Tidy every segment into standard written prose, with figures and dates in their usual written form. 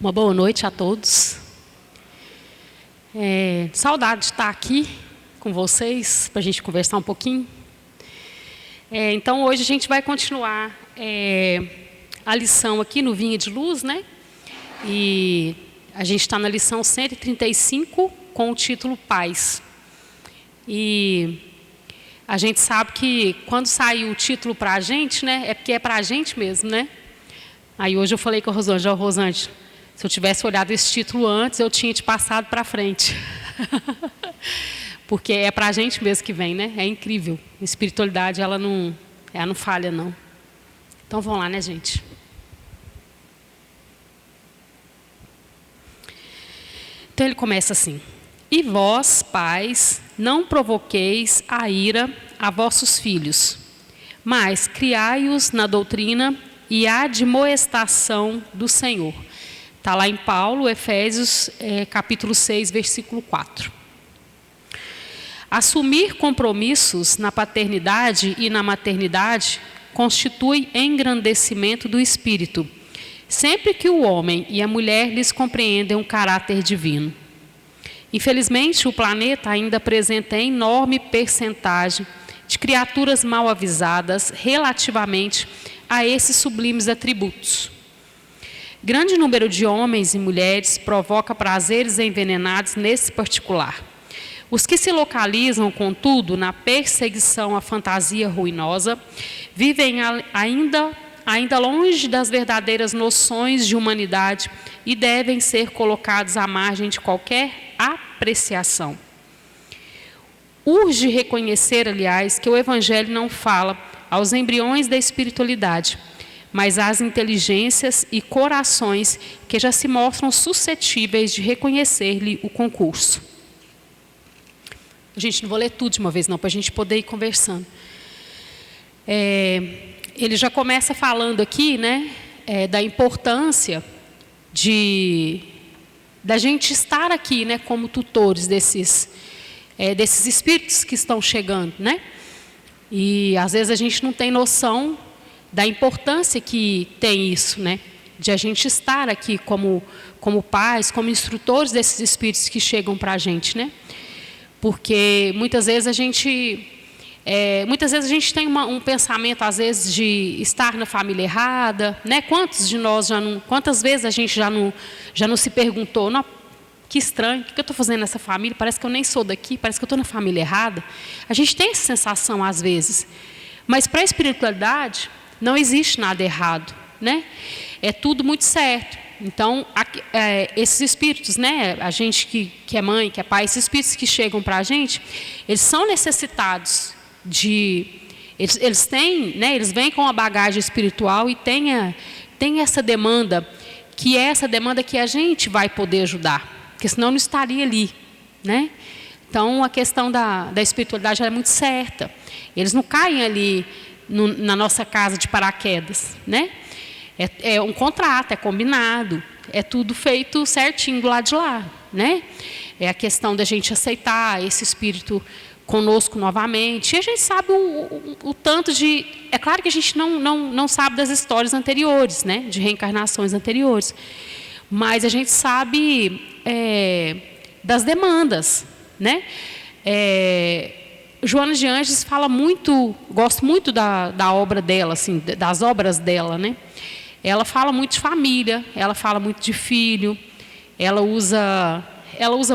Uma boa noite a todos. Saudade de estar aqui com vocês, para a gente conversar um pouquinho. Então, hoje a gente vai continuar a lição aqui no Vinha de Luz, né? E a gente está na lição 135, com o título Paz. E a gente sabe que quando saiu o título para a gente, né? É porque é para a gente mesmo, né? Aí hoje eu falei com a Rosângela, Rosângela, se eu tivesse olhado esse título antes, eu tinha te passado para frente. Porque é para a gente mesmo que vem, né? É incrível. A espiritualidade, ela não falha, não. Então, vamos lá, né, gente? Então, ele começa assim. E vós, pais, não provoqueis a ira a vossos filhos, mas criai-os na doutrina e admoestação do Senhor. Está lá em Paulo, Efésios, capítulo 6, versículo 4. Assumir compromissos na paternidade e na maternidade constitui engrandecimento do espírito, sempre que o homem e a mulher lhes compreendem um caráter divino. Infelizmente, o planeta ainda apresenta enorme percentagem de criaturas mal avisadas relativamente a esses sublimes atributos. Grande número de homens e mulheres provoca prazeres envenenados nesse particular. Os que se localizam, contudo, na perseguição à fantasia ruinosa, vivem ainda longe das verdadeiras noções de humanidade e devem ser colocados à margem de qualquer apreciação. Urge reconhecer, aliás, que o Evangelho não fala aos embriões da espiritualidade, mas às inteligências e corações que já se mostram suscetíveis de reconhecer-lhe o concurso. Gente, não vou ler tudo de uma vez, não, para a gente poder ir conversando. Ele já começa falando aqui, né, da importância da gente estar aqui, né, como tutores desses espíritos que estão chegando, né? E às vezes a gente não tem noção da importância que tem isso, né? De a gente estar aqui como pais, como instrutores desses espíritos que chegam para a gente, né? Porque muitas vezes a gente tem um pensamento, às vezes, de estar na família errada, né? Quantas vezes a gente já não se perguntou, não, que estranho, o que eu estou fazendo nessa família? Parece que eu nem sou daqui, parece que eu estou na família errada. A gente tem essa sensação, às vezes. Mas para a espiritualidade, não existe nada errado, né? É tudo muito certo. Então, esses espíritos, né? A gente que é mãe, que é pai, esses espíritos que chegam para a gente, eles são necessitados eles têm, né? Eles vêm com a bagagem espiritual e tem essa demanda, que é essa demanda que a gente vai poder ajudar, porque senão não estaria ali, né? Então, a questão da espiritualidade é muito certa. Eles não caem ali na nossa casa de paraquedas, né? É um contrato, é combinado, é tudo feito certinho do lado de lá, né? É a questão da gente aceitar esse espírito conosco novamente. E a gente sabe o tanto de... É claro que a gente não sabe das histórias anteriores, né? De reencarnações anteriores. Mas a gente sabe das demandas, né? Joana de Ângeles fala muito, gosto muito da obra dela, assim, das obras dela, né? Ela fala muito de família, ela fala muito de filho, ela usa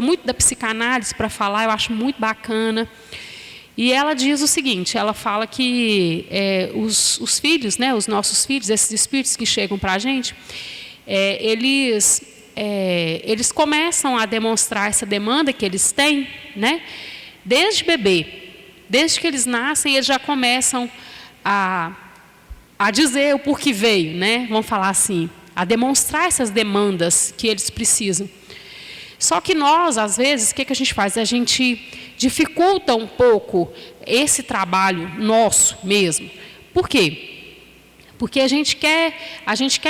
muito da psicanálise para falar, eu acho muito bacana. E ela diz o seguinte, ela fala que os filhos, né, os nossos filhos, esses espíritos que chegam para a gente, eles começam a demonstrar essa demanda que eles têm, né, desde bebê. Desde que eles nascem, eles já começam a dizer o porquê veio, né? Vamos falar assim, a demonstrar essas demandas que eles precisam. Só que nós, às vezes, o que a gente faz? A gente dificulta um pouco esse trabalho nosso mesmo. Por quê? Porque a gente quer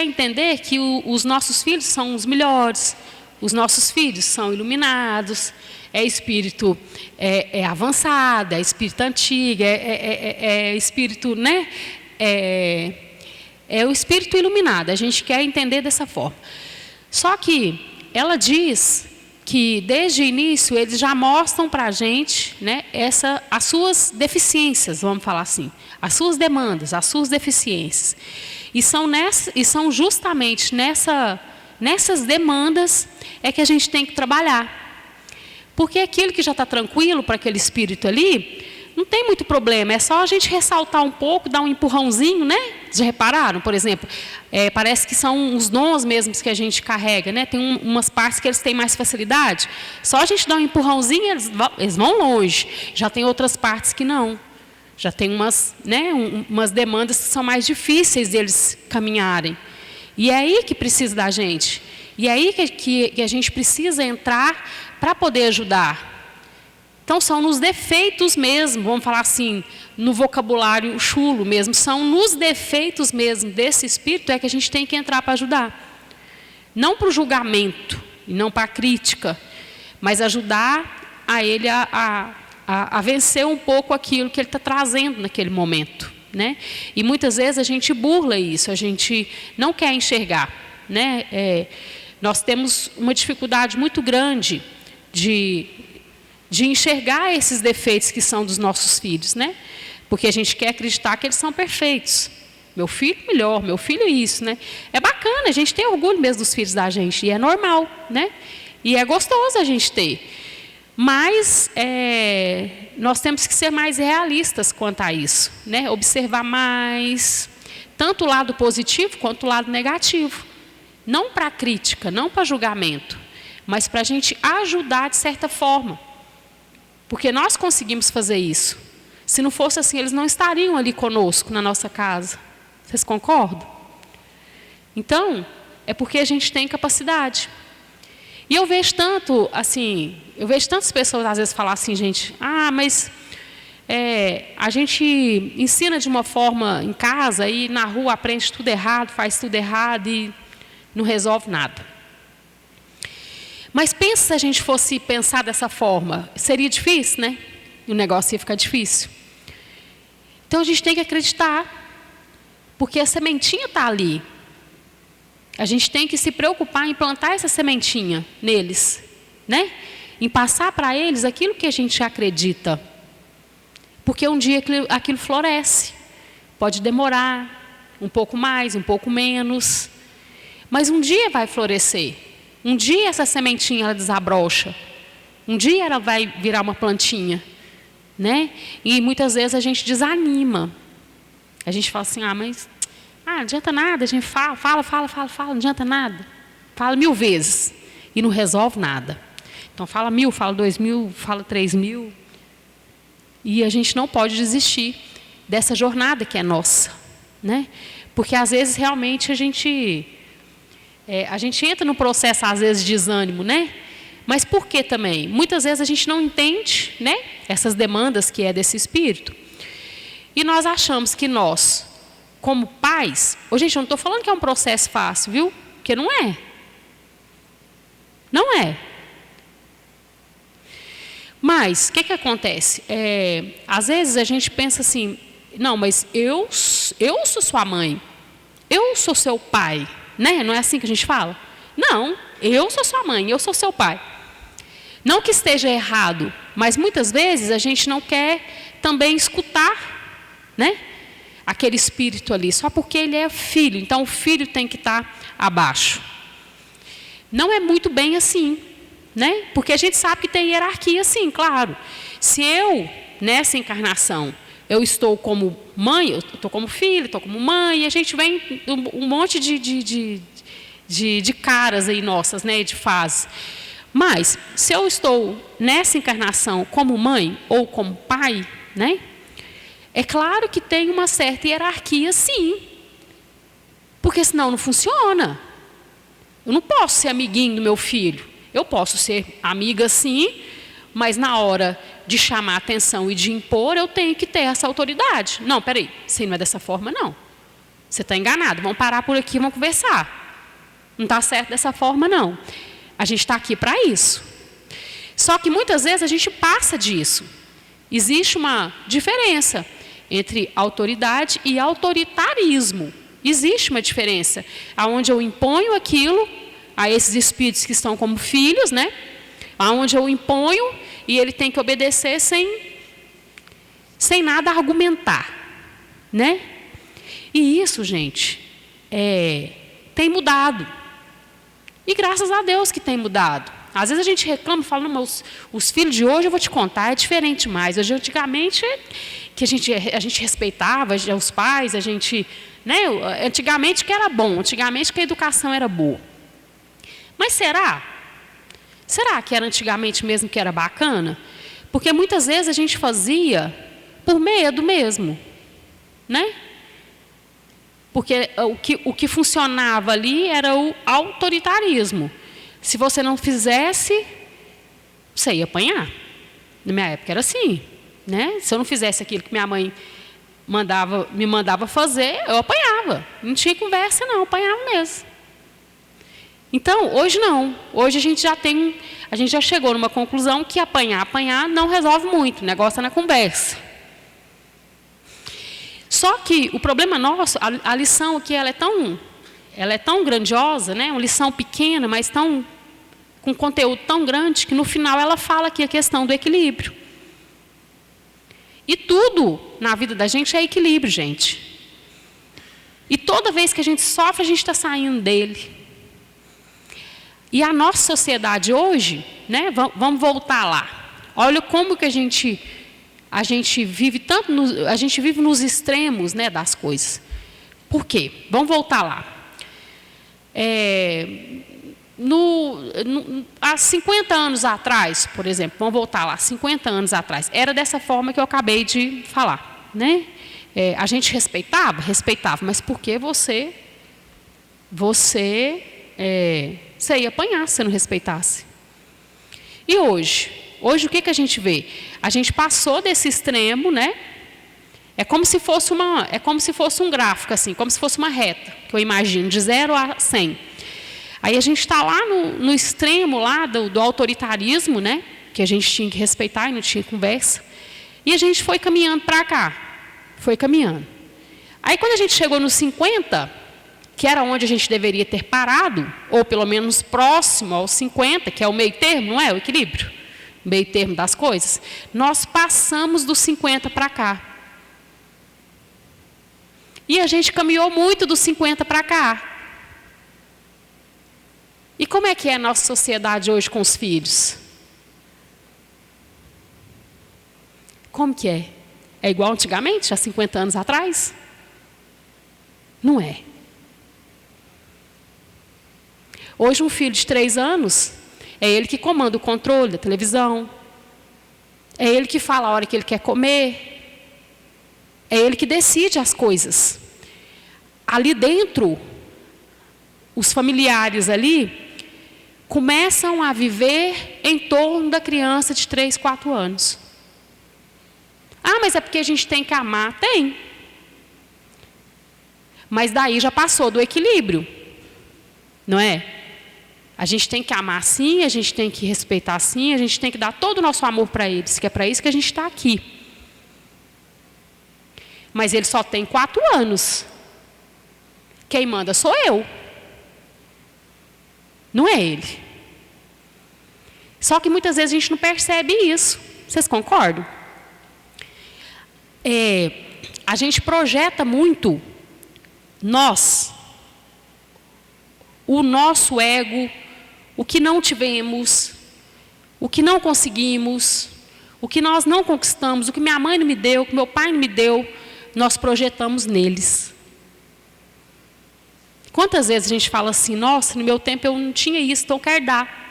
entender que os nossos filhos são os melhores, os nossos filhos são iluminados, é espírito avançado, é espírito antigo, é espírito, né? É o espírito iluminado, a gente quer entender dessa forma. Só que ela diz que desde o início eles já mostram para a gente, né, as suas deficiências, vamos falar assim, as suas demandas, as suas deficiências. E são justamente nessas demandas é que a gente tem que trabalhar. Porque aquilo que já está tranquilo para aquele espírito ali, não tem muito problema, é só a gente ressaltar um pouco, dar um empurrãozinho, né? Já repararam, por exemplo, parece que são os dons mesmos que a gente carrega, né? Tem umas partes que eles têm mais facilidade, só a gente dar um empurrãozinho, eles vão longe. Já tem outras partes que não. Já tem umas demandas que são mais difíceis deles caminharem. E é aí que precisa da gente. E é aí que a gente precisa entrar para poder ajudar. Então, são nos defeitos mesmo, vamos falar assim, no vocabulário chulo mesmo, são nos defeitos mesmo desse espírito é que a gente tem que entrar para ajudar. Não para o julgamento, e não para a crítica, mas ajudar a ele a vencer um pouco aquilo que ele está trazendo naquele momento, né? E muitas vezes a gente burla isso, a gente não quer enxergar, né? Nós temos uma dificuldade muito grande de enxergar esses defeitos que são dos nossos filhos, né? Porque a gente quer acreditar que eles são perfeitos. Meu filho melhor, meu filho isso, né? É bacana, a gente tem orgulho mesmo dos filhos da gente, e é normal, né? E é gostoso a gente ter. Mas nós temos que ser mais realistas quanto a isso, né? Observar mais, tanto o lado positivo quanto o lado negativo. Não para crítica, não para julgamento, mas para a gente ajudar de certa forma. Porque nós conseguimos fazer isso. Se não fosse assim, eles não estariam ali conosco, na nossa casa. Vocês concordam? Então, é porque a gente tem capacidade. E eu vejo tanto, assim, tantas pessoas às vezes falar assim, gente, mas a gente ensina de uma forma em casa e na rua aprende tudo errado, faz tudo errado e não resolve nada. Mas pensa se a gente fosse pensar dessa forma, seria difícil, né? E o negócio ia ficar difícil. Então a gente tem que acreditar, porque a sementinha está ali. A gente tem que se preocupar em plantar essa sementinha neles, né? Em passar para eles aquilo que a gente acredita. Porque um dia aquilo floresce. Pode demorar um pouco mais, um pouco menos. Mas um dia vai florescer. Um dia essa sementinha ela desabrocha. Um dia ela vai virar uma plantinha, né? E muitas vezes a gente desanima. A gente fala assim, mas não adianta nada. A gente fala, não adianta nada. Fala 1000 vezes e não resolve nada. Então fala 1000, fala 2000, fala 3000. E a gente não pode desistir dessa jornada que é nossa, né? Porque às vezes realmente a gente entra no processo, às vezes, de desânimo, né? Mas por que também? Muitas vezes a gente não entende, né, essas demandas que é desse espírito. E nós achamos que nós, como pais... gente, eu não estou falando que é um processo fácil, viu? Porque não é. Não é. Mas, o que acontece? Às vezes a gente pensa assim, não, mas eu sou sua mãe. Eu sou seu pai. Né? Não é assim que a gente fala? Não, eu sou sua mãe, eu sou seu pai. Não que esteja errado, mas muitas vezes a gente não quer também escutar, né, aquele espírito ali, só porque ele é filho. Então o filho tem que estar abaixo. Não é muito bem assim, né? Porque a gente sabe que tem hierarquia sim, claro. Se eu, nessa encarnação, eu estou como mãe, eu estou como filho, estou como mãe, e a gente vem um monte de caras aí nossas, né, de fases. Mas, se eu estou nessa encarnação como mãe ou como pai, né, é claro que tem uma certa hierarquia, sim. Porque senão não funciona. Eu não posso ser amiguinho do meu filho. Eu posso ser amiga, sim, mas na hora de chamar a atenção e de impor, eu tenho que ter essa autoridade. Não, peraí, assim não é dessa forma, não. Você está enganado, vamos parar por aqui, vamos conversar. Não está certo dessa forma, não. A gente está aqui para isso. Só que muitas vezes a gente passa disso. Existe uma diferença entre autoridade e autoritarismo. Existe uma diferença, onde eu imponho aquilo, a esses espíritos que estão como filhos, né? Aonde eu imponho e ele tem que obedecer sem nada argumentar, né? E isso, gente, tem mudado. E graças a Deus que tem mudado. Às vezes a gente reclama e fala, não, mas os filhos de hoje, eu vou te contar, é diferente mais. Hoje, antigamente, que a gente respeitava os pais, né? Antigamente que era bom, antigamente que a educação era boa. Mas será? Será que era antigamente mesmo que era bacana? Porque muitas vezes a gente fazia por medo mesmo, né? Porque o que funcionava ali era o autoritarismo. Se você não fizesse, você ia apanhar. Na minha época era assim, né? Se eu não fizesse aquilo que minha mãe me mandava fazer, eu apanhava. Não tinha conversa não, apanhava mesmo. Então, hoje não. Hoje a gente já chegou numa conclusão que apanhar não resolve muito, o negócio é na conversa. Só que o problema nosso, a lição aqui, ela é tão grandiosa, né? Uma lição pequena, mas com conteúdo tão grande, que no final ela fala aqui a questão do equilíbrio. E tudo na vida da gente é equilíbrio, gente. E toda vez que a gente sofre, a gente está saindo dele. E a nossa sociedade hoje, né? Vamos voltar lá. Olha como que a gente vive a gente vive nos extremos, né, das coisas. Por quê? Vamos voltar lá. Há 50 anos atrás, por exemplo, vamos voltar lá, 50 anos atrás, era dessa forma que eu acabei de falar, né? A gente respeitava, mas porque você ia apanhar se você não respeitasse. E hoje o que a gente vê? A gente passou desse extremo, né? É como se fosse um gráfico, assim, como se fosse uma reta, que eu imagino, de 0 a 100. Aí a gente está lá no extremo lá do autoritarismo, né? Que a gente tinha que respeitar e não tinha conversa. E a gente foi caminhando para cá. Foi caminhando. Aí quando a gente chegou nos 50, que era onde a gente deveria ter parado, ou pelo menos próximo aos 50, que é o meio termo, não é? O equilíbrio. O meio termo das coisas. Nós passamos dos 50 para cá. E a gente caminhou muito dos 50 para cá. E como é que é a nossa sociedade hoje com os filhos? Como que é? É igual antigamente, há 50 anos atrás? Não é. Hoje um filho de 3 anos, é ele que comanda o controle da televisão. É ele que fala a hora que ele quer comer. É ele que decide as coisas. Ali dentro, os familiares ali começam a viver em torno da criança de 3, 4 anos. Ah, mas é porque a gente tem que amar. Tem. Mas daí já passou do equilíbrio. Não é? A gente tem que amar sim, a gente tem que respeitar sim, a gente tem que dar todo o nosso amor para eles, que é para isso que a gente está aqui. Mas ele só tem 4 anos. Quem manda sou eu. Não é ele. Só que muitas vezes a gente não percebe isso. Vocês concordam? A gente projeta muito o nosso ego, o que não tivemos, o que não conseguimos, o que nós não conquistamos, o que minha mãe não me deu, o que meu pai não me deu, nós projetamos neles. Quantas vezes a gente fala assim, nossa, no meu tempo eu não tinha isso, então eu quero dar.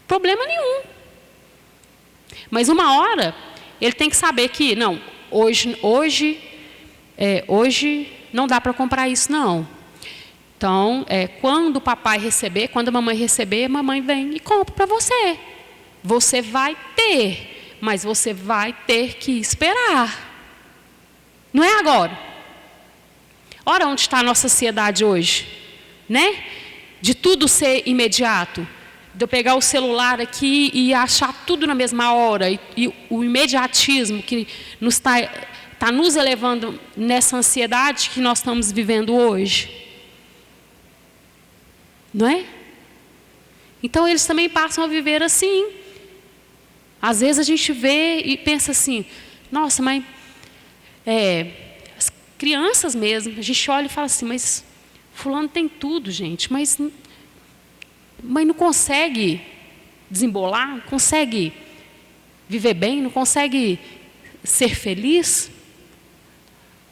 Problema nenhum. Mas uma hora, ele tem que saber que, não, hoje não dá para comprar isso, não. Então, quando o papai receber, quando a mamãe receber, a mamãe vem e compra para você. Você vai ter, mas você vai ter que esperar. Não é agora. Ora, onde está a nossa sociedade hoje? Né? De tudo ser imediato. De eu pegar o celular aqui e achar tudo na mesma hora. E o imediatismo que está nos elevando nessa ansiedade que nós estamos vivendo hoje. Não é? Então eles também passam a viver assim. Às vezes a gente vê e pensa assim, nossa, mas as crianças mesmo, a gente olha e fala assim, mas fulano tem tudo, gente, mas não consegue desembolar, não consegue viver bem, não consegue ser feliz.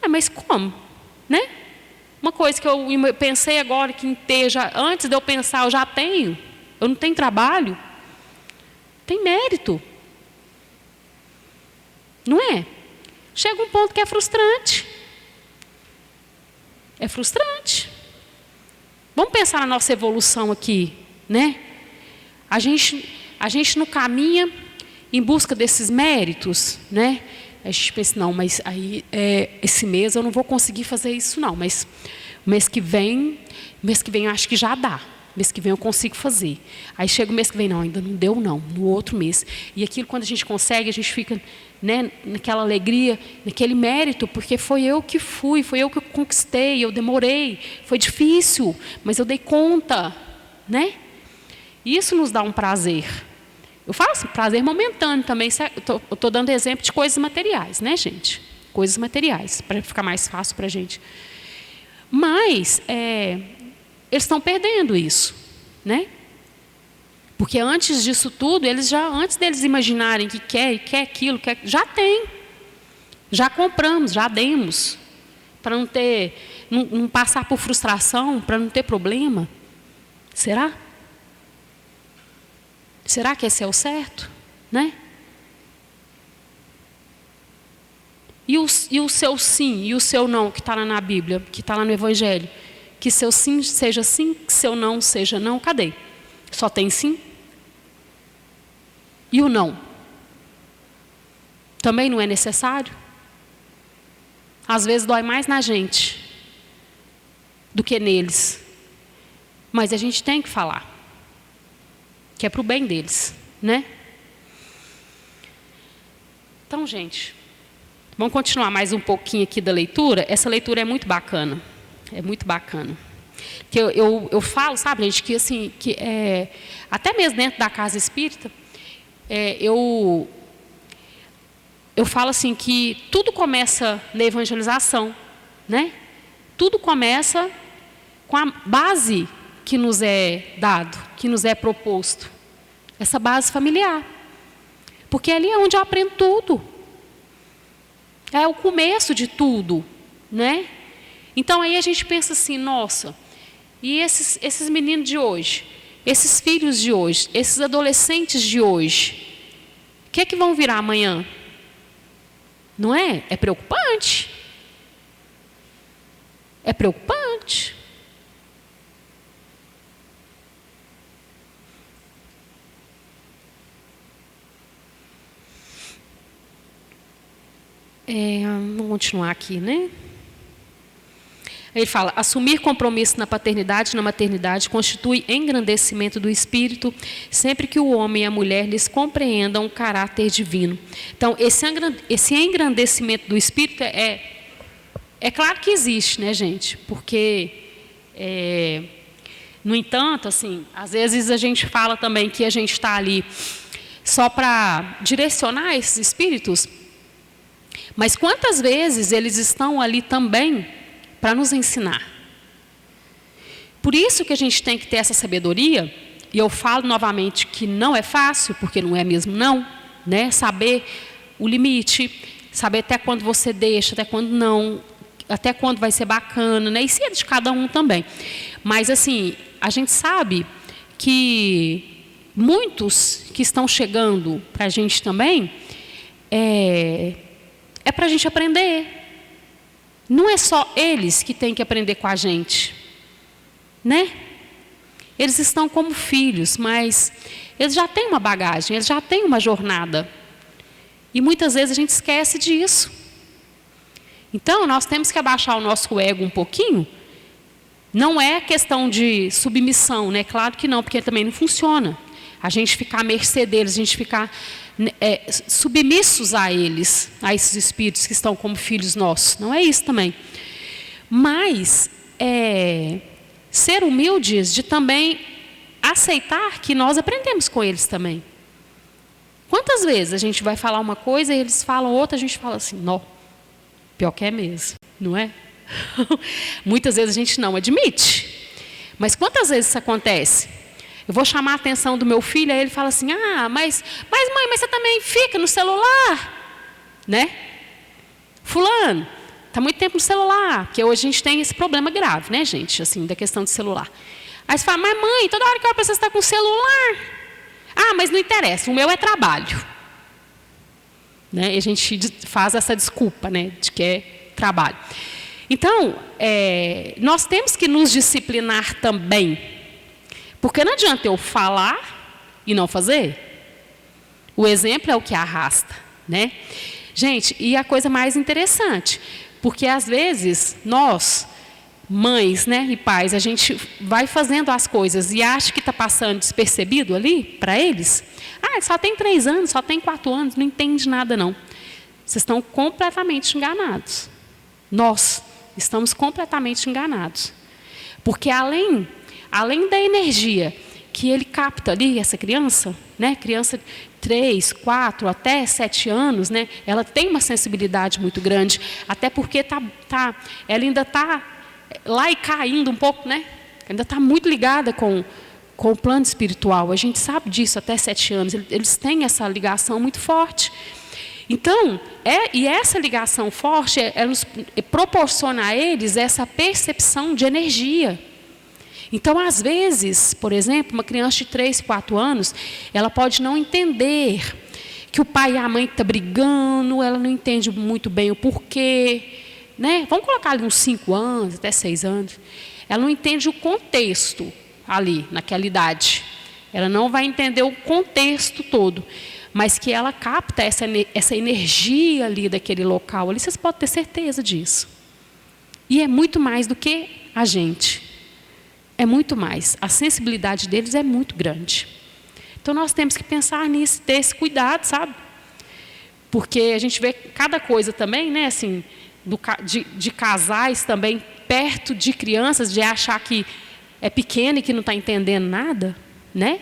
Mas como? Né? Uma coisa que eu pensei agora, que antes de eu pensar, eu já tenho. Eu não tenho trabalho. Tem mérito. Não é? Chega um ponto que é frustrante. É frustrante. Vamos pensar na nossa evolução aqui, né? A gente não caminha em busca desses méritos, né? A gente pensa, não, mas aí esse mês eu não vou conseguir fazer isso não, mas mês que vem eu acho que já dá. Mês que vem eu consigo fazer. Aí chega o mês que vem, não, ainda não deu não, no outro mês. E aquilo, quando a gente consegue, a gente fica, né, naquela alegria, naquele mérito, porque foi eu que conquistei, eu demorei, foi difícil, mas eu dei conta, né? Isso nos dá um prazer. Eu falo assim, prazer momentâneo também. Eu estou dando exemplo de coisas materiais, né, gente? Coisas materiais, para ficar mais fácil para a gente. Mas eles estão perdendo isso, né? Porque antes disso tudo, antes deles imaginarem que quer aquilo, já tem. Já compramos, já demos. Para não passar por frustração, para não ter problema. Será? Será que esse é o certo? Né? E o seu sim e o seu não, que está lá na Bíblia, que está lá no Evangelho? Que seu sim seja sim, que seu não seja não, cadê? Só tem sim? E o não? Também não é necessário? Às vezes dói mais na gente do que neles. Mas a gente tem que falar. Que é para o bem deles, né? Então, gente, vamos continuar mais um pouquinho aqui da leitura. Essa leitura é muito bacana. É muito bacana. Que eu falo, sabe, gente, que assim, até mesmo dentro da casa espírita, eu falo assim que tudo começa na evangelização, né? Tudo começa com a base que nos é dado, que nos é proposto. Essa base familiar. Porque ali é onde eu aprendo tudo. É o começo de tudo, né? Então aí a gente pensa assim, nossa, e esses meninos de hoje, esses filhos de hoje, esses adolescentes de hoje, o que é que vão virar amanhã? Não é? É preocupante. É preocupante. Vamos continuar aqui, né? Ele fala, assumir compromisso na paternidade e na maternidade constitui engrandecimento do espírito, sempre que o homem e a mulher lhes compreendam o caráter divino. Então, esse engrandecimento do espírito é claro que existe, né, gente? Porque, no entanto, assim, às vezes a gente fala também que a gente está ali só para direcionar esses espíritos, mas quantas vezes eles estão ali também para nos ensinar? Por isso que a gente tem que ter essa sabedoria, e eu falo novamente que não é fácil, porque não é mesmo não, né? Saber o limite, saber até quando você deixa, até quando não, até quando vai ser bacana, né? Isso é de cada um também. Mas assim, a gente sabe que muitos que estão chegando para a gente também, é para a gente aprender. Não é só eles que têm que aprender com a gente, né? Eles estão como filhos, mas eles já têm uma bagagem, eles já têm uma jornada. E muitas vezes a gente esquece disso. Então, nós temos que abaixar o nosso ego um pouquinho. Não é questão de submissão, né? Claro que não, porque também não funciona. A gente ficar à mercê deles, a gente ficar submissos a eles, a esses espíritos que estão como filhos nossos. Não é isso também. Mas ser humildes de também aceitar que nós aprendemos com eles também. Quantas vezes a gente vai falar uma coisa e eles falam outra, a gente fala assim, não, pior que é mesmo, não é? Muitas vezes a gente não admite. Mas quantas vezes isso acontece? Eu vou chamar a atenção do meu filho, aí ele fala assim, mas mãe, mas você também fica no celular, né? Fulano, está muito tempo no celular, porque hoje a gente tem esse problema grave, né, gente, assim, da questão do celular. Aí você fala, mas mãe, toda hora que eu preciso estar com o celular. Mas não interessa, o meu é trabalho. Né? E a gente faz essa desculpa, né, de que é trabalho. Então, nós temos que nos disciplinar também. Porque não adianta eu falar e não fazer. O exemplo é o que arrasta, né? Gente, e a coisa mais interessante, porque às vezes nós, mães, né, e pais, a gente vai fazendo as coisas e acha que está passando despercebido ali para eles. Só tem 3 anos, só tem 4 anos, não entende nada não. Vocês estão completamente enganados. Nós estamos completamente enganados. Porque além da energia que ele capta ali, essa criança, né, criança 3, 4, até 7 anos, né, ela tem uma sensibilidade muito grande, até porque ela ainda está lá e caindo um pouco, né? Ainda está muito ligada com o plano espiritual. A gente sabe disso até 7 anos. Eles têm essa ligação muito forte. Então, e essa ligação forte, ela proporciona a eles essa percepção de energia. Então, às vezes, por exemplo, uma criança de 3, 4 anos, ela pode não entender que o pai e a mãe estão brigando, ela não entende muito bem o porquê. Né? Vamos colocar ali uns 5 anos, até 6 anos. Ela não entende o contexto ali, naquela idade. Ela não vai entender o contexto todo. Mas que ela capta essa energia ali daquele local. Ali vocês podem ter certeza disso. E é muito mais do que a gente. É muito mais. A sensibilidade deles é muito grande. Então nós temos que pensar nisso, ter esse cuidado, sabe? Porque a gente vê cada coisa também, né, assim, de casais também, perto de crianças, de achar que é pequeno e que não está entendendo nada, né?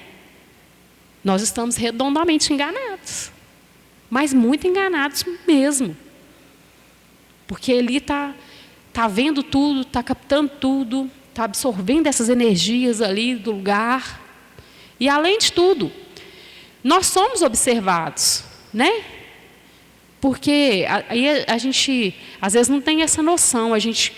Nós estamos redondamente enganados. Mas muito enganados mesmo. Porque ele está vendo tudo, está captando tudo, está absorvendo essas energias ali do lugar. E além de tudo, nós somos observados, né? Porque aí a gente, às vezes, não tem essa noção. A gente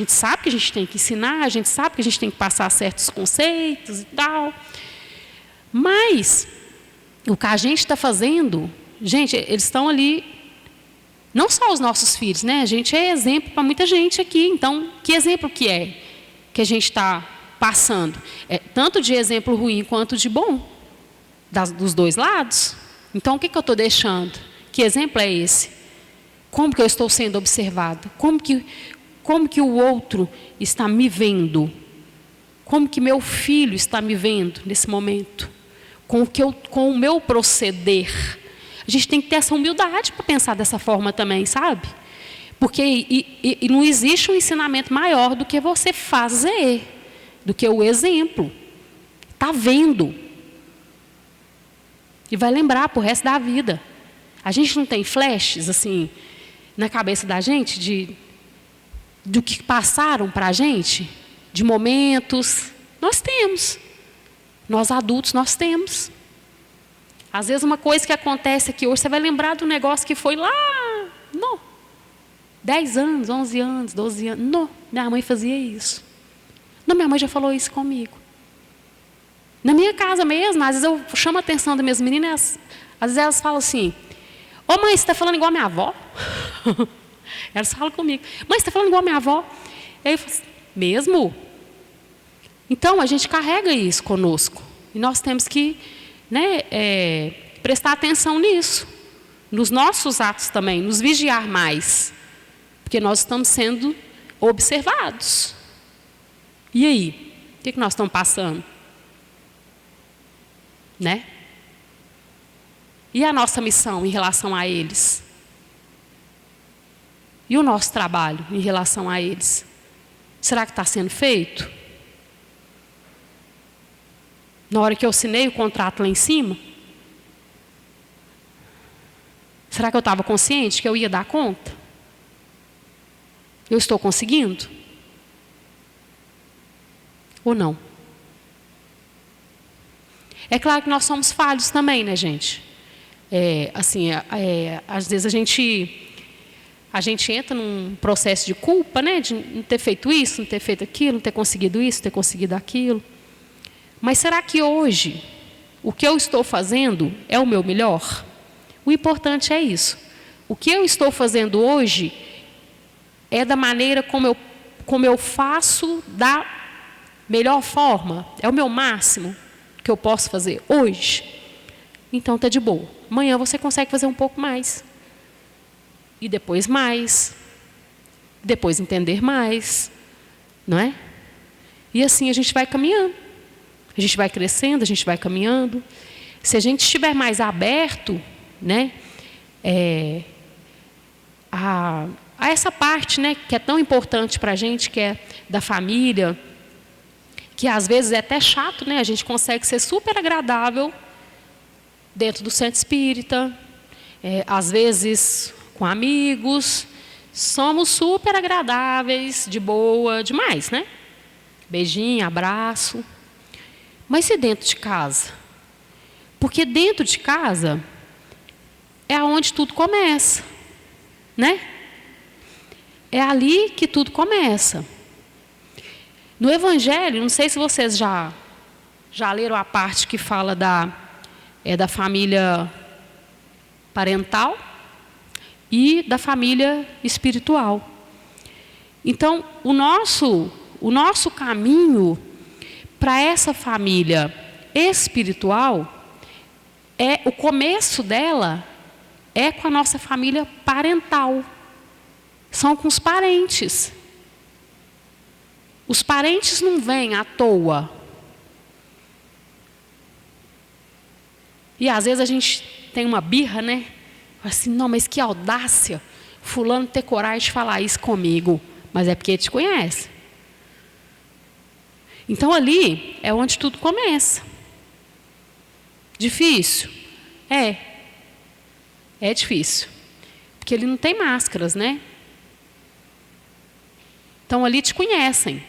sabe que a gente tem que ensinar, a gente sabe que a gente tem que passar certos conceitos e tal. Mas, o que a gente está fazendo, gente, eles estão ali, não só os nossos filhos, né? A gente é exemplo para muita gente aqui. Então, que exemplo que é que a gente está passando? Tanto de exemplo ruim quanto de bom, dos dois lados. Então, o que eu estou deixando? Que exemplo é esse? Como que eu estou sendo observado? Como que o outro está me vendo? Como que meu filho está me vendo nesse momento? Com o meu proceder. A gente tem que ter essa humildade para pensar dessa forma também, sabe? Porque não existe um ensinamento maior do que você fazer, do que o exemplo. Está vendo. E vai lembrar para o resto da vida. A gente não tem flashes assim na cabeça da gente do que passaram para a gente, de momentos. Nós temos. Nós adultos, nós temos. Às vezes uma coisa que acontece aqui hoje, você vai lembrar do negócio que foi lá, 10 anos, 11 anos, 12 anos. Não, minha mãe fazia isso. Não, minha mãe já falou isso comigo. Na minha casa mesmo, às vezes eu chamo a atenção das minhas meninas, às vezes elas falam assim, ô mãe, você está falando igual a minha avó? Elas falam comigo, mãe, você está falando igual a minha avó? E aí eu falo assim, mesmo? Então, a gente carrega isso conosco. E nós temos que, né, prestar atenção nisso. Nos nossos atos também, nos vigiar mais. Porque nós estamos sendo observados. E aí? O que nós estamos passando? Né? E a nossa missão em relação a eles? E o nosso trabalho em relação a eles? Será que está sendo feito? Na hora que eu assinei o contrato lá em cima? Será que eu estava consciente que eu ia dar conta? Eu estou conseguindo? Ou não? É claro que nós somos falhos também, né, gente? Às vezes a gente entra num processo de culpa, né? De não ter feito isso, não ter feito aquilo, não ter conseguido isso, não ter conseguido aquilo. Mas será que hoje o que eu estou fazendo é o meu melhor? O importante é isso. O que eu estou fazendo hoje é da maneira como eu faço da melhor forma? É o meu máximo que eu posso fazer hoje? Então está de boa. Amanhã você consegue fazer um pouco mais. E depois mais. Depois entender mais. Não é? E assim a gente vai caminhando. A gente vai crescendo, a gente vai caminhando. Se a gente estiver mais aberto, né, a essa parte, né, que é tão importante para a gente, que é da família, que às vezes é até chato, né? A gente consegue ser super agradável dentro do centro espírita, às vezes com amigos, somos super agradáveis, de boa, demais, né? Beijinho, abraço. Mas e dentro de casa? Porque dentro de casa é onde tudo começa, né? É ali que tudo começa. No Evangelho, não sei se vocês já leram a parte que fala da família parental e da família espiritual. Então, o nosso caminho para essa família espiritual, o começo dela é com a nossa família parental. São com os parentes. Os parentes não vêm à toa. E às vezes a gente tem uma birra, né? Assim, não, mas que audácia. Fulano ter coragem de falar isso comigo. Mas é porque ele te conhece. Então ali é onde tudo começa. Difícil? É difícil. Porque ele não tem máscaras, né? Então ali te conhecem.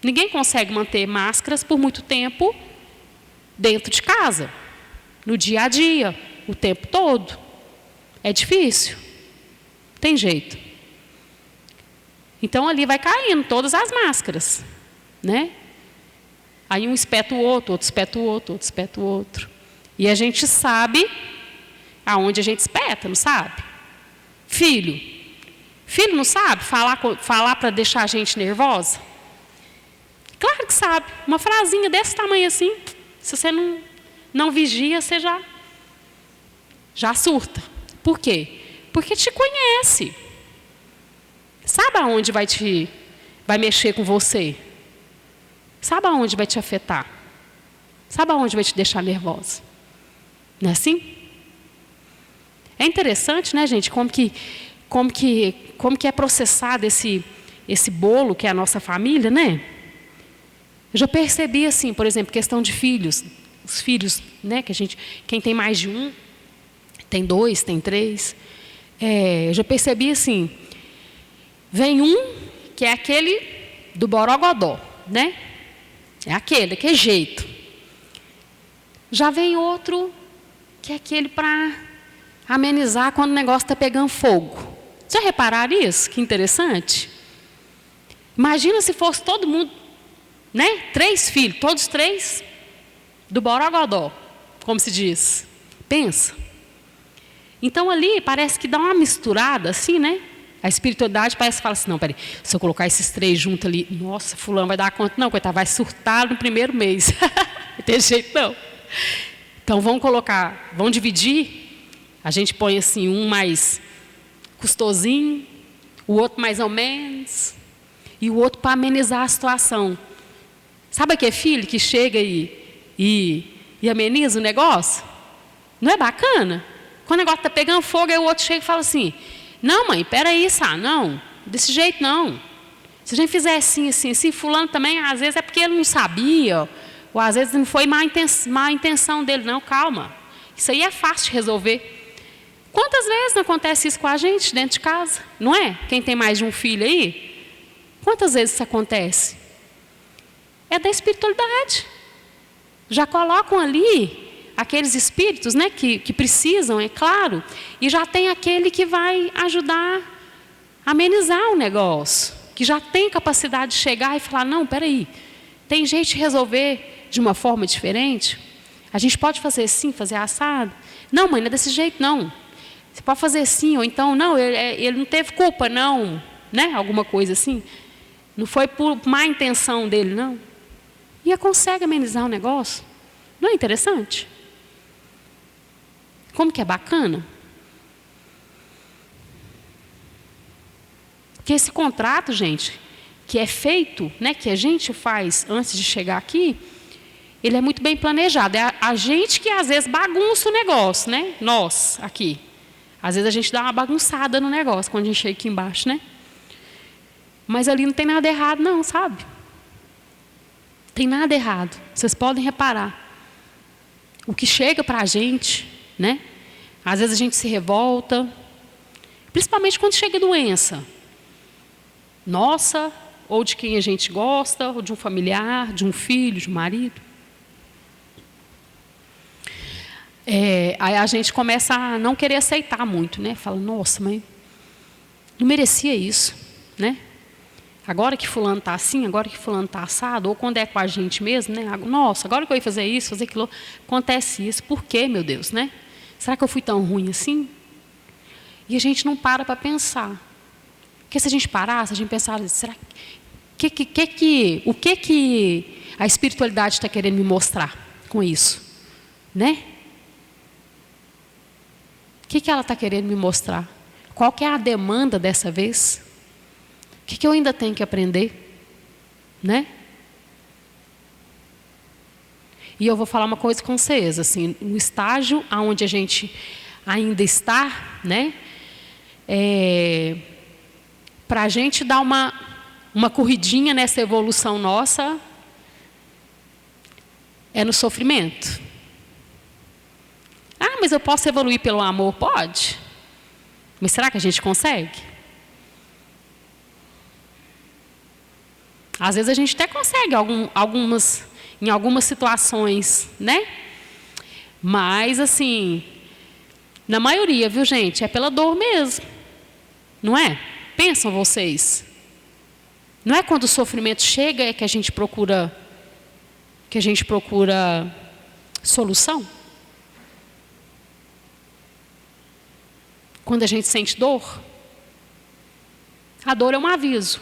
Ninguém consegue manter máscaras por muito tempo dentro de casa, no dia a dia, o tempo todo. É difícil. Tem jeito. Então ali vai caindo todas as máscaras, né? Aí um espeta o outro, outro espeta o outro, outro espeta o outro. E a gente sabe aonde a gente espeta, não sabe? Filho não sabe falar para deixar a gente nervosa? Claro que sabe. Uma frasinha desse tamanho assim, se você não vigia, você já surta. Por quê? Porque te conhece. Sabe aonde vai mexer com você? Sabe aonde vai te afetar? Sabe aonde vai te deixar nervosa? Não é assim? É interessante, né, gente, como que é processado esse bolo que é a nossa família, né? Eu já percebi assim, por exemplo, questão de filhos. Os filhos, né, quem tem mais de um, tem 2, tem 3. Eu já percebi assim, vem um que é aquele do borogodó, né? É aquele, daquele jeito. Já vem outro que é aquele para amenizar quando o negócio está pegando fogo. Já repararam isso? Que interessante. Imagina se fosse todo mundo, né? 3 filhos, todos 3 do borogodó, como se diz. Pensa. Então ali parece que dá uma misturada assim, né? A espiritualidade parece que fala assim, não, peraí, se eu colocar esses 3 juntos ali, nossa, fulano vai dar conta. Não, coitado, vai surtar no primeiro mês. Não tem jeito não. Então vamos dividir. A gente põe assim, um mais custosinho, o outro mais ou menos, e o outro para amenizar a situação. Sabe aquele filho que chega e ameniza o negócio? Não é bacana? Quando o negócio está pegando fogo, aí o outro chega e fala assim, não, mãe, peraí, não, desse jeito não. Se a gente fizer assim, assim, assim, fulano também, às vezes é porque ele não sabia, ou às vezes não foi má intenção dele, não, calma. Isso aí é fácil de resolver. Quantas vezes não acontece isso com a gente dentro de casa? Não é? Quem tem mais de um filho aí? Quantas vezes isso acontece? É da espiritualidade. Já colocam ali aqueles espíritos, né, que precisam, é claro, e já tem aquele que vai ajudar a amenizar o negócio, que já tem capacidade de chegar e falar, não, peraí, tem jeito de resolver de uma forma diferente? A gente pode fazer assim, fazer assado? Não, mãe, não é desse jeito, não. Você pode fazer assim, ou então, não, ele não teve culpa, não, né? Alguma coisa assim. Não foi por má intenção dele, não. E consegue amenizar o negócio. Não é interessante? Como que é bacana? Que esse contrato, gente, que é feito, né, que a gente faz antes de chegar aqui, ele é muito bem planejado. É a gente que às vezes bagunça o negócio, né? Nós, aqui. Às vezes a gente dá uma bagunçada no negócio quando a gente chega aqui embaixo, né? Mas ali não tem nada errado, não, sabe? Tem nada errado. Vocês podem reparar. O que chega para a gente, né? Às vezes a gente se revolta, principalmente quando chega doença. Nossa, ou de quem a gente gosta, ou de um familiar, de um filho, de um marido. Aí a gente começa a não querer aceitar muito, né? Fala, nossa, mas não merecia isso, né? Agora que fulano está assim, agora que fulano está assado, ou quando é com a gente mesmo, né? Nossa, agora que eu ia fazer isso, fazer aquilo, acontece isso. Por quê, meu Deus, né? Será que eu fui tão ruim assim? E a gente não para pensar. Porque se a gente parasse, a gente pensar, será o que a espiritualidade está querendo me mostrar com isso, né? O que ela está querendo me mostrar? Qual que é a demanda dessa vez? O que eu ainda tenho que aprender? Né? E eu vou falar uma coisa com vocês, assim, no estágio onde a gente ainda está, né? Para a gente dar uma corridinha nessa evolução nossa, é no sofrimento. Ah, mas eu posso evoluir pelo amor? Pode. Mas será que a gente consegue? Às vezes a gente até consegue em algumas situações, né? Mas, assim, na maioria, viu, gente? É pela dor mesmo. Não é? Pensam vocês. Não é quando o sofrimento chega que a gente procura solução? Quando a gente sente dor, a dor é um aviso.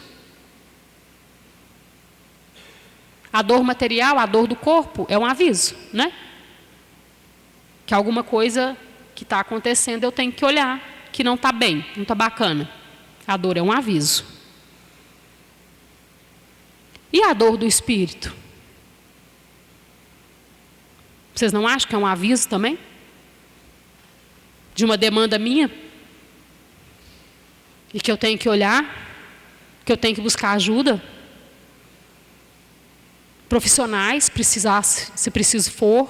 A dor material, a dor do corpo, é um aviso, né? Que alguma coisa que está acontecendo eu tenho que olhar, que não está bem, não está bacana. A dor é um aviso. E a dor do espírito? Vocês não acham que é um aviso também? De uma demanda minha? E que eu tenho que olhar, que eu tenho que buscar ajuda. Profissionais, se preciso for.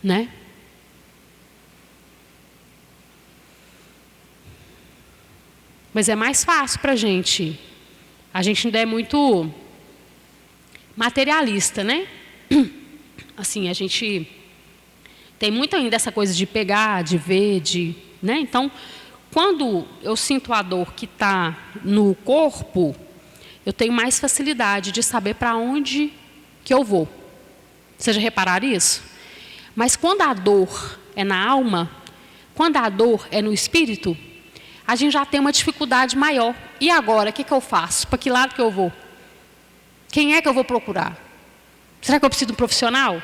Né? Mas é mais fácil para a gente ainda é muito materialista, né? Assim, a gente tem muito ainda essa coisa de pegar, de ver, né? Então, quando eu sinto a dor que está no corpo, eu tenho mais facilidade de saber para onde que eu vou. Vocês já repararam isso? Mas quando a dor é na alma, quando a dor é no espírito, a gente já tem uma dificuldade maior. E agora, o que eu faço? Para que lado que eu vou? Quem é que eu vou procurar? Será que eu preciso de um profissional?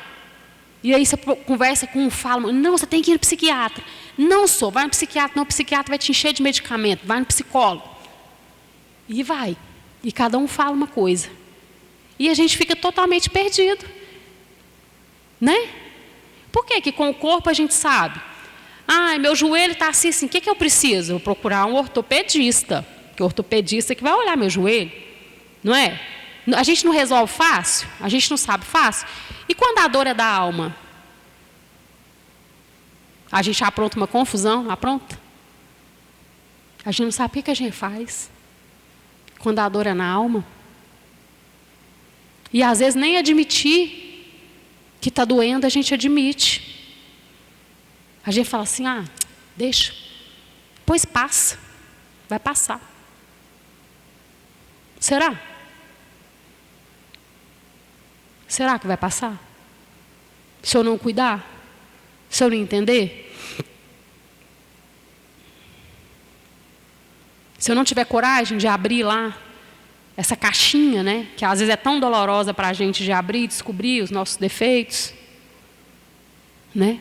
E aí você conversa com um, fala, não, você tem que ir no psiquiatra. Não sou, vai no psiquiatra, não, o psiquiatra vai te encher de medicamento, vai no psicólogo. E vai. E cada um fala uma coisa. E a gente fica totalmente perdido. Né? Por que que com o corpo a gente sabe? Ah, meu joelho está assim, o que eu preciso? Eu vou procurar um ortopedista. Que o ortopedista que vai olhar meu joelho, não é? A gente não resolve fácil, a gente não sabe fácil. E quando a dor é da alma? A gente apronta uma confusão, apronta? A gente não sabe o que a gente faz quando a dor é na alma. E às vezes nem admitir que está doendo, a gente admite. A gente fala assim, deixa, pois passa, vai passar. Será? Será que vai passar? Se eu não cuidar? Se eu não entender? Se eu não tiver coragem de abrir lá essa caixinha, né, que às vezes é tão dolorosa para a gente de abrir e descobrir os nossos defeitos, né?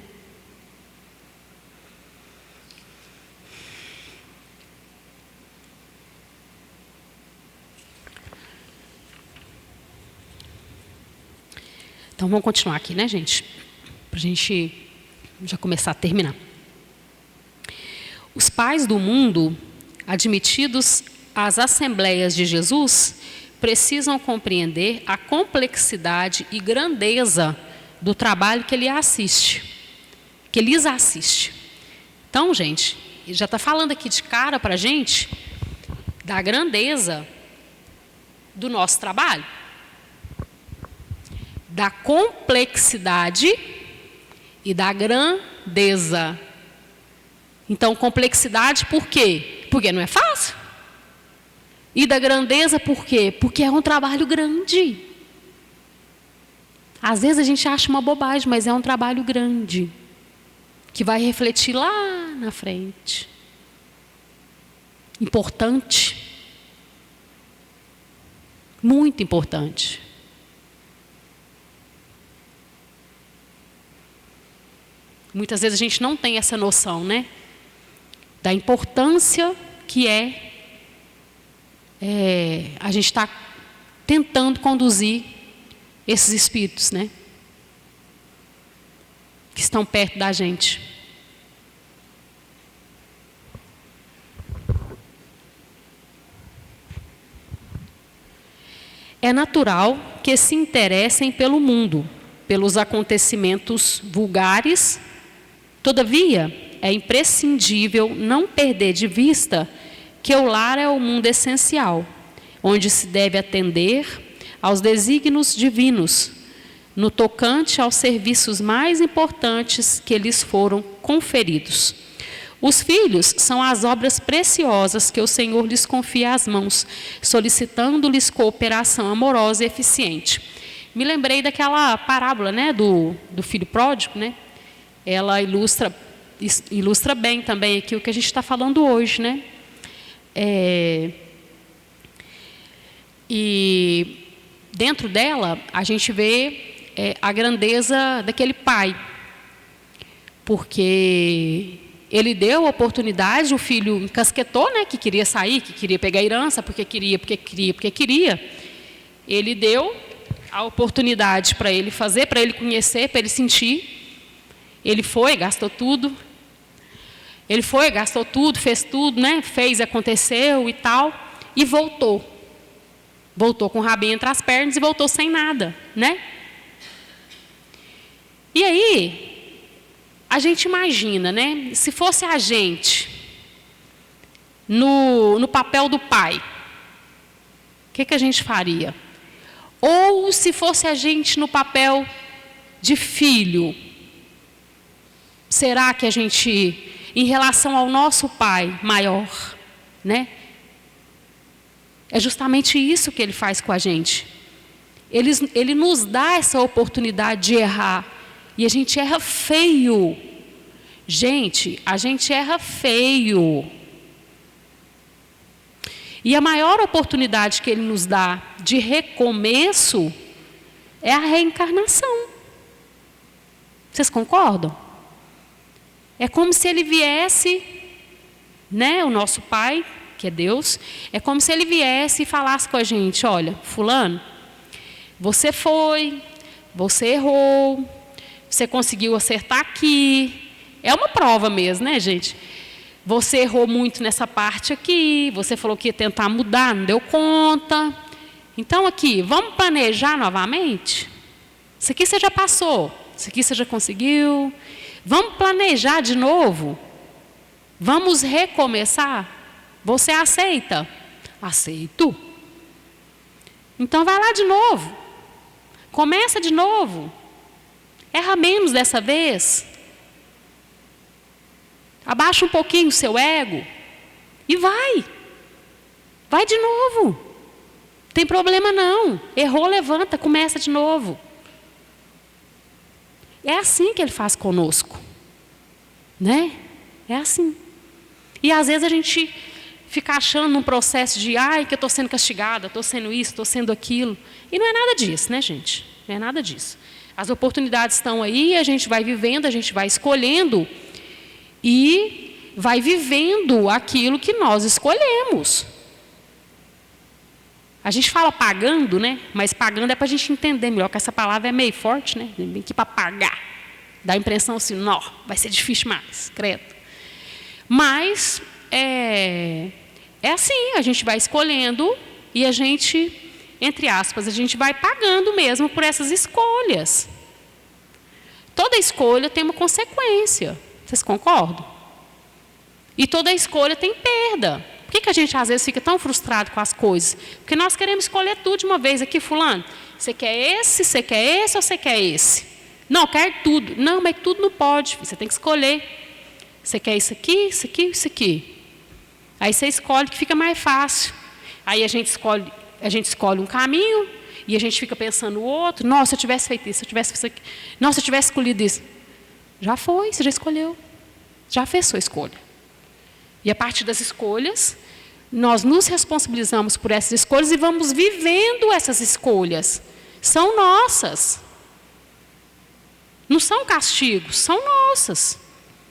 Então vamos continuar aqui, né, gente? Para a gente já começar a terminar. Os pais do mundo, admitidos às assembleias de Jesus, precisam compreender a complexidade e grandeza do trabalho que ele assiste, que lhes assiste. Então, gente, ele já está falando aqui de cara para a gente da grandeza do nosso trabalho, da complexidade e da grandeza. Então, complexidade por quê? Porque não é fácil. E da grandeza por quê? Porque é um trabalho grande. Às vezes a gente acha uma bobagem, mas é um trabalho grande, que vai refletir lá na frente. Importante. Muito importante. Muitas vezes a gente não tem essa noção, né? Da importância que a gente está tentando conduzir esses espíritos, né? Que estão perto da gente. É natural que se interessem pelo mundo, pelos acontecimentos vulgares. Todavia, é imprescindível não perder de vista que o lar é o mundo essencial, onde se deve atender aos desígnios divinos, no tocante aos serviços mais importantes que lhes foram conferidos. Os filhos são as obras preciosas que o Senhor lhes confia às mãos, solicitando-lhes cooperação amorosa e eficiente. Me lembrei daquela parábola, né, do filho pródigo, né? Ela ilustra bem também aqui o que a gente está falando hoje, né? E dentro dela a gente vê a grandeza daquele pai, porque ele deu a oportunidade, o filho encasquetou, né, que queria sair, que queria pegar a herança, porque queria. Ele deu a oportunidade para ele fazer, para ele conhecer, para ele sentir. Ele foi, gastou tudo. Ele foi, gastou tudo, fez tudo, né? Fez, aconteceu e tal, e voltou. Voltou com o rabinho entre as pernas e voltou sem nada, né? E aí, a gente imagina, né? Se fosse a gente no papel do pai, o que a gente faria? Ou se fosse a gente no papel de filho, será que a gente, em relação ao nosso pai maior, né? É justamente isso que ele faz com a gente. Ele nos dá essa oportunidade de errar. E a gente erra feio. Gente, a gente erra feio. E a maior oportunidade que ele nos dá de recomeço é a reencarnação. Vocês concordam? É como se ele viesse, né, o nosso pai, que é Deus, é como se ele viesse e falasse com a gente: olha, fulano, você foi, você errou, você conseguiu acertar aqui. É uma prova mesmo, né, gente? Você errou muito nessa parte aqui, você falou que ia tentar mudar, não deu conta. Então aqui, vamos planejar novamente? Isso aqui você já passou, isso aqui você já conseguiu. Vamos planejar de novo? Vamos recomeçar? Você aceita? Aceito. Então vai lá de novo. Começa de novo. Erra menos dessa vez. Abaixa um pouquinho o seu ego. E vai. Vai de novo. Não tem problema não. Errou, levanta, começa de novo. É assim que Ele faz conosco. Né? É assim. E às vezes a gente fica achando num processo de, ai, que eu estou sendo castigada, estou sendo isso, estou sendo aquilo. E não é nada disso, né, gente? Não é nada disso. As oportunidades estão aí, a gente vai vivendo, a gente vai escolhendo e vai vivendo aquilo que nós escolhemos. A gente fala pagando, né? Mas pagando é para a gente entender melhor, que essa palavra é meio forte, né? Vem aqui para pagar. Dá a impressão assim, não, vai ser difícil mais, credo. Mas é assim, a gente vai escolhendo e a gente, entre aspas, a gente vai pagando mesmo por essas escolhas. Toda escolha tem uma consequência. Vocês concordam? E toda escolha tem perda. Por que a gente às vezes fica tão frustrado com as coisas? Porque nós queremos escolher tudo de uma vez aqui, fulano. Você quer esse ou você quer esse? Não, eu quero tudo. Não, mas tudo não pode, você tem que escolher. Você quer isso aqui, isso aqui, isso aqui. Aí você escolhe que fica mais fácil. Aí a gente escolhe um caminho e a gente fica pensando no outro. Nossa, se eu tivesse feito isso, se eu tivesse feito isso aqui. Nossa, se eu tivesse escolhido isso. Já foi, você já escolheu. Já fez sua escolha. E a partir das escolhas, nós nos responsabilizamos por essas escolhas e vamos vivendo essas escolhas. São nossas. Não são castigos, são nossas.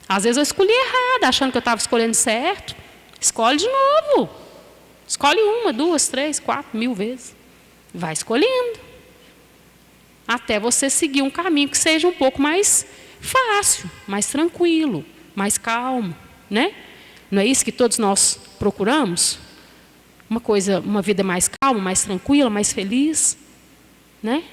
Às vezes eu escolhi errado, achando que eu estava escolhendo certo. Escolhe de novo. Escolhe 1, 2, 3, 4, 1000 vezes. Vai escolhendo. Até você seguir um caminho que seja um pouco mais fácil, mais tranquilo, mais calmo, né? Não é isso que todos nós procuramos? Uma vida mais calma, mais tranquila, mais feliz, né?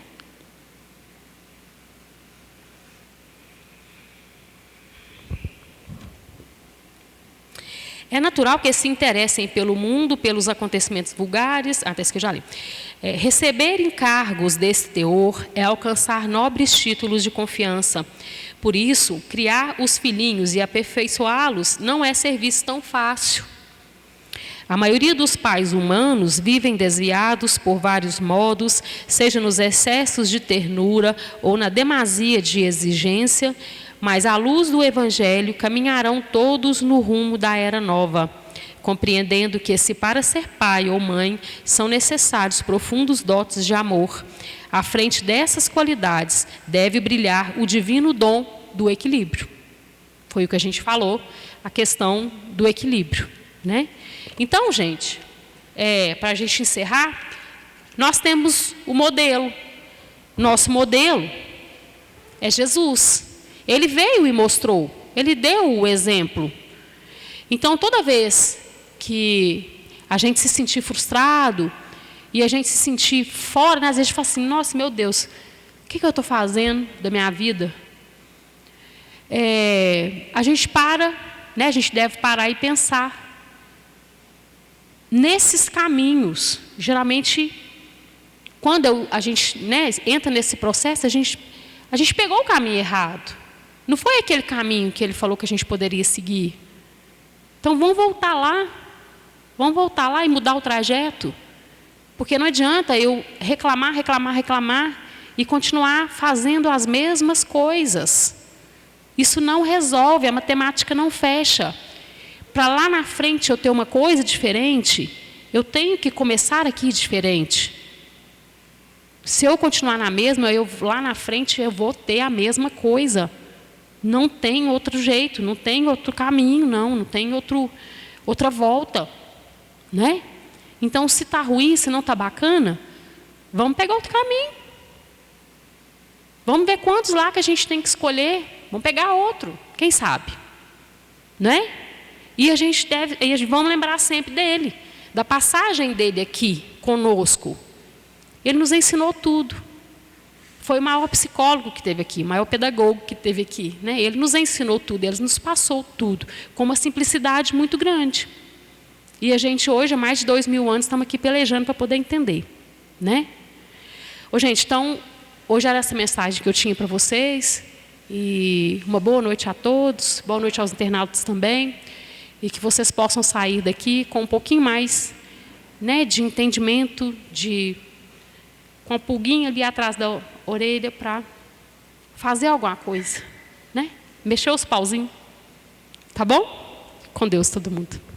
É natural que se interessem pelo mundo, pelos acontecimentos vulgares, até isso que eu já li. Receber encargos desse teor é alcançar nobres títulos de confiança. Por isso, criar os filhinhos e aperfeiçoá-los não é serviço tão fácil. A maioria dos pais humanos vivem desviados por vários modos, seja nos excessos de ternura ou na demasia de exigência, mas à luz do Evangelho caminharão todos no rumo da era nova, compreendendo que se para ser pai ou mãe são necessários profundos dotes de amor, à frente dessas qualidades deve brilhar o divino dom do equilíbrio. Foi o que a gente falou, a questão do equilíbrio, né? Então, gente, para a gente encerrar, nós temos o modelo. Nosso modelo é Jesus. Ele veio e mostrou, ele deu o exemplo. Então, toda vez que a gente se sentir frustrado e a gente se sentir fora, né, às vezes a gente fala assim, nossa, meu Deus, o que eu estou fazendo da minha vida? A gente né, a gente deve parar e pensar nesses caminhos. Geralmente, quando a gente, né, entra nesse processo, a gente pegou o caminho errado. Não foi aquele caminho que ele falou que a gente poderia seguir. Então, vamos voltar lá e mudar o trajeto. Porque não adianta eu reclamar e continuar fazendo as mesmas coisas. Isso não resolve, a matemática não fecha. Para lá na frente eu ter uma coisa diferente, eu tenho que começar aqui diferente. Se eu continuar na mesma, lá na frente eu vou ter a mesma coisa. Não tem outro jeito, não tem outro caminho, não tem outra volta, né? Então, se está ruim, se não está bacana, vamos pegar outro caminho. Vamos ver quantos lá que a gente tem que escolher. Vamos pegar outro, quem sabe, né? E vamos lembrar sempre dele, da passagem dele aqui conosco. Ele nos ensinou tudo. Foi o maior psicólogo que teve aqui, o maior pedagogo que teve aqui, né? Ele nos ensinou tudo, ele nos passou tudo, com uma simplicidade muito grande. E a gente hoje, há mais de 2000 anos, estamos aqui pelejando para poder entender, né? Gente, então, hoje era essa mensagem que eu tinha para vocês. E uma boa noite a todos, boa noite aos internautas também. E que vocês possam sair daqui com um pouquinho mais, né, de entendimento, com a pulguinha ali atrás da orelha para fazer alguma coisa, né? Mexer os pauzinhos. Tá bom? Com Deus todo mundo.